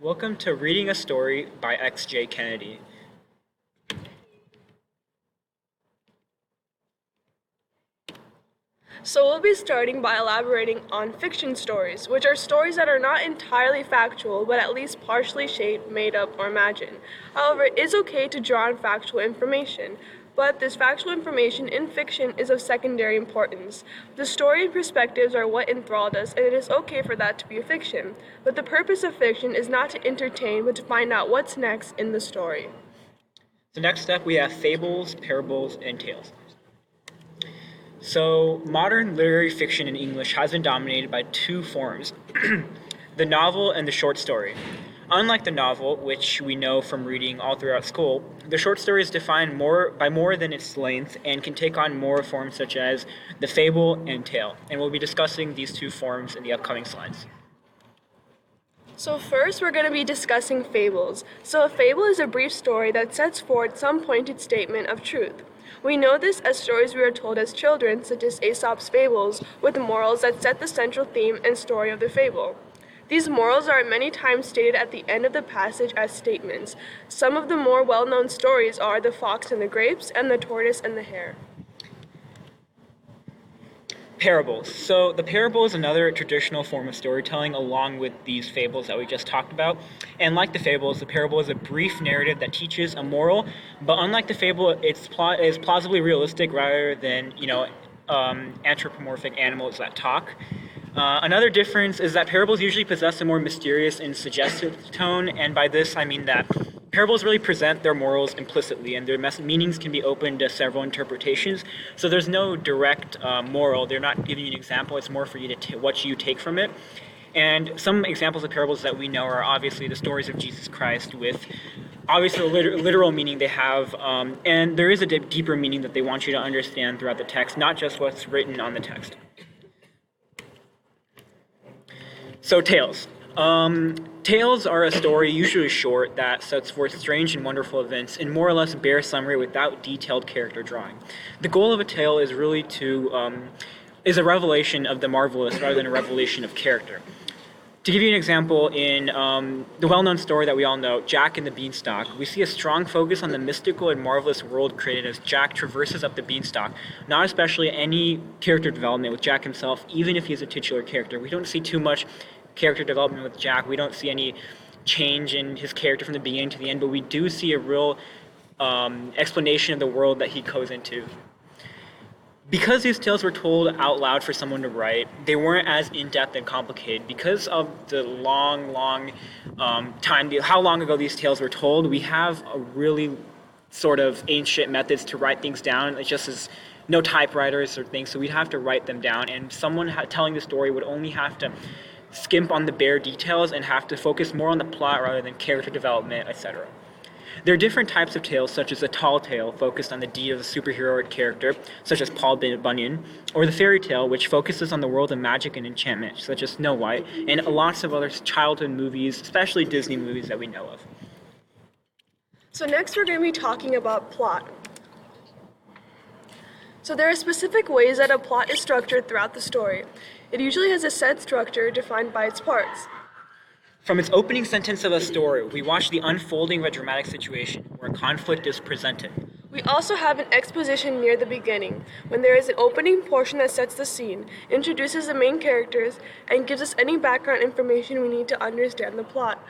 Welcome to Reading a Story by X.J. Kennedy. So we'll be starting by elaborating on fiction stories, which are stories that are not entirely factual, but at least partially shaped, made up, or imagined. However, it is okay to draw on factual information, but this factual information in fiction is of secondary importance. The story and perspectives are what enthralled us, and it is okay for that to be a fiction. But the purpose of fiction is not to entertain, but to find out what's next in the story. So next up we have fables, parables, and tales. So modern literary fiction in English has been dominated by two forms, the novel and the short story. Unlike the novel, which we know from reading all throughout school, the short story is defined by more than its length and can take on more forms such as the fable and tale. And we'll be discussing these two forms in the upcoming slides. So first, we're going to be discussing fables. So a fable is a brief story that sets forth some pointed statement of truth. We know this as stories we are told as children, such as Aesop's fables, with morals that set the central theme and story of the fable. These morals are many times stated at the end of the passage as statements. Some of the more well-known stories are The Fox and the Grapes and The Tortoise and the Hare. Parables. So the parable is another traditional form of storytelling along with these fables that we just talked about. And like the fables, the parable is a brief narrative that teaches a moral, but unlike the fable, its plot is plausibly realistic rather than, anthropomorphic animals that talk. Another difference is that parables usually possess a more mysterious and suggestive tone, and by this I mean that parables really present their morals implicitly, and their meanings can be open to several interpretations. So there's no direct moral. They're not giving you an example. It's more for you to what you take from it. And some examples of parables that we know are obviously the stories of Jesus Christ, with obviously the literal meaning they have, and there is a deeper meaning that they want you to understand throughout the text, not just what's written on the text. So tales. Tales are a story, usually short, that sets forth strange and wonderful events in more or less bare summary without detailed character drawing. The goal of a tale is really is a revelation of the marvelous rather than a revelation of character. To give you an example, in the well-known story that we all know, Jack and the Beanstalk, we see a strong focus on the mystical and marvelous world created as Jack traverses up the beanstalk, not especially any character development with Jack himself, even if he's a titular character. We don't see too much character development with Jack. We don't see any change in his character from the beginning to the end, but we do see a real explanation of the world that he goes into. Because these tales were told out loud for someone to write, they weren't as in-depth and complicated. Because of the long time, how long ago these tales were told, we have a really sort of ancient methods to write things down. It's just as no typewriters or things, so we'd have to write them down, and someone telling the story would only have to skimp on the bare details and have to focus more on the plot rather than character development, etc. There are different types of tales, such as a tall tale, focused on the deed of a superheroic character, such as Paul Bunyan, or the fairy tale, which focuses on the world of magic and enchantment, such as Snow White, and lots of other childhood movies, especially Disney movies that we know of. So next we're going to be talking about plot. So there are specific ways that a plot is structured throughout the story. It usually has a set structure defined by its parts. From its opening sentence of a story, we watch the unfolding of a dramatic situation where a conflict is presented. We also have an exposition near the beginning, when there is an opening portion that sets the scene, introduces the main characters, and gives us any background information we need to understand the plot.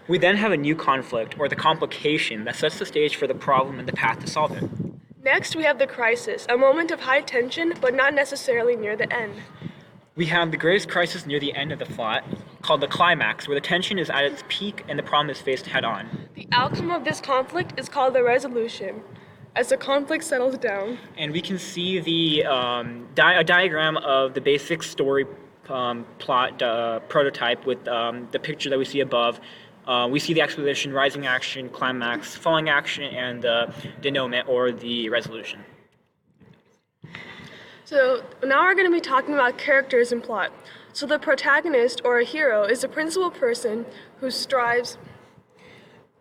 We then have a new conflict, or the complication, that sets the stage for the problem and the path to solve it. Next, we have the crisis, a moment of high tension, but not necessarily near the end. We have the greatest crisis near the end of the plot, called the climax, where the tension is at its peak and the problem is faced head-on. The outcome of this conflict is called the resolution, as the conflict settles down. And we can see a diagram of the basic story plot prototype with the picture that we see above. We see the exposition, rising action, climax, falling action, and the denouement, or the resolution. So now we're going to be talking about characters and plot. So the protagonist, or a hero, is the principal person who strives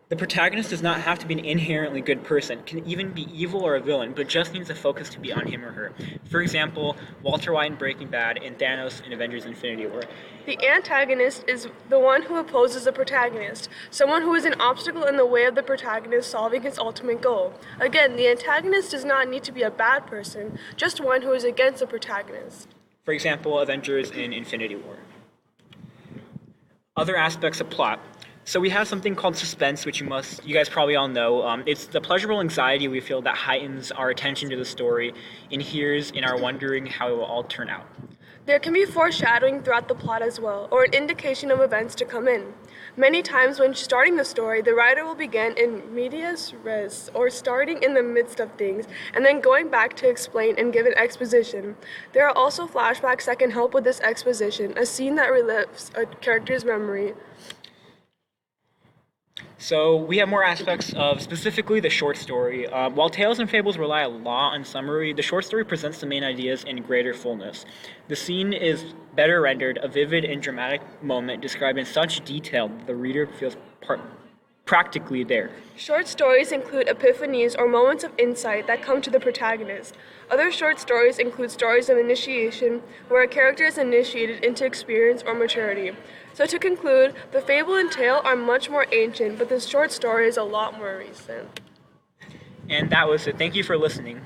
The protagonist does not have to be an inherently good person, can even be evil or a villain, but just needs the focus to be on him or her. For example, Walter White in Breaking Bad and Thanos in Avengers Infinity War. The antagonist is the one who opposes the protagonist, someone who is an obstacle in the way of the protagonist solving his ultimate goal. Again, the antagonist does not need to be a bad person, just one who is against the protagonist. For example, Avengers in Infinity War. Other aspects of plot. So we have something called suspense, which you guys probably all know. It's the pleasurable anxiety we feel that heightens our attention to the story, inheres in our wondering how it will all turn out. There can be foreshadowing throughout the plot as well, or an indication of events to come in. Many times when starting the story, the writer will begin in medias res, or starting in the midst of things, and then going back to explain and give an exposition. There are also flashbacks that can help with this exposition, a scene that relives a character's memory. So we have more aspects of specifically the short story. While tales and fables rely a lot on summary, the short story presents the main ideas in greater fullness. The scene is better rendered, a vivid and dramatic moment described in such detail that the reader feels practically there. Short stories include epiphanies or moments of insight that come to the protagonist. Other short stories include stories of initiation, where a character is initiated into experience or maturity. So to conclude, the fable and tale are much more ancient, but the short story is a lot more recent. And that was it. Thank you for listening.